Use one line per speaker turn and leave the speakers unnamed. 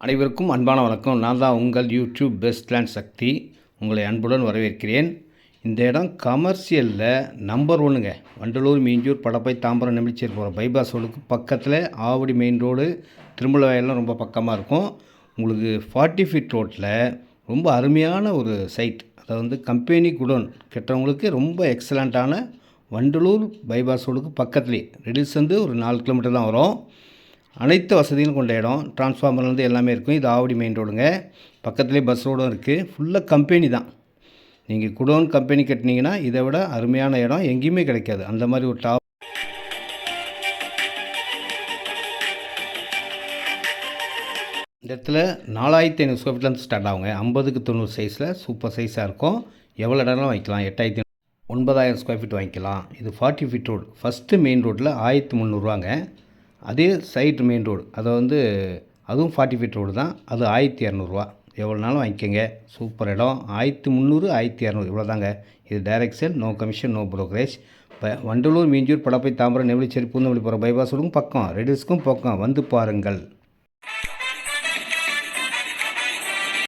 அனைவருக்கும் அன்பான வணக்கம். நான் தான் உங்கள் யூடியூப் பெஸ்ட் லேண்ட் சக்தி. உங்களை அன்புடன் வரவேற்கிறேன். இந்த இடம் கமர்ஷியலில் நம்பர் 1ங்க. வண்டலூர், மீஞ்சூர், படப்பை, தாம்பரம், நெமிலிச்சேரி போகிற பைபாஸ் ரோடுக்கு பக்கத்தில் ஆவடி மெயின் ரோடு, திருமலவாயெல்லாம் ரொம்ப பக்கமாக இருக்கும். உங்களுக்கு 40 ஃபீட் ரோட்டில் ரொம்ப அருமையான ஒரு சைட். அதை வந்து கம்பெனி குடோன் கெட்டவங்களுக்கு ரொம்ப எக்ஸலண்ட்டான வண்டலூர் பைபாஸ் ரோடுக்கு பக்கத்துலேயே ரெடில்ஸ் வந்து ஒரு 4 கிலோமீட்டர் தான் வரும். அனைத்து வசதிகளும் கொண்ட இடம். டிரான்ஸ்ஃபார்மர்லேருந்து எல்லாமே இருக்கும். இது ஆவடி மெயின் ரோடுங்க. பக்கத்துலேயே பஸ் ரோடும் இருக்குது. ஃபுல்லாக கம்பெனி தான். நீங்கள் குடோன் கம்பெனி கட்டினீங்கன்னா இதை விட அருமையான இடம் எங்கேயுமே கிடைக்காது. அந்த மாதிரி ஒரு டாப். இந்த இடத்துல 4500 ஸ்கொயர் ஃபீட்லேருந்து ஸ்டார்ட் ஆகுங்க. 50க்கு 90 சைஸில் சூப்பர் சைஸாக இருக்கும். எவ்வளோ இடம்லாம் வைக்கலாம். 9000 ஸ்கொயர் ஃபீட் வாங்கிக்கலாம். இது 40 ஃபீட் ரோடு. ஃபஸ்ட்டு மெயின் ரோட்டில் 1300ரூவாங்க. அதே சைட் மெயின் ரோடு, அதை வந்து அதுவும் 40 ஃபீட் ரோடு தான். அது 1200ரூவா. எவ்வளோ நாளும் வாங்கிக்கோங்க. சூப்பர் இடம். 1300, 1200 இவ்வளோ தாங்க. இது direct sale, no commission, no brokerage. இப்போ வண்டலூர், மீஞ்சூர், படப்பை, தாம்பரம், நெமிலிச்சேரி, பூந்தமல்லி போகிற பைபாஸ் ரோடுக்கும் பக்கம், ரெடில்ஸ்க்கும் பக்கம் வந்து பாருங்கள்.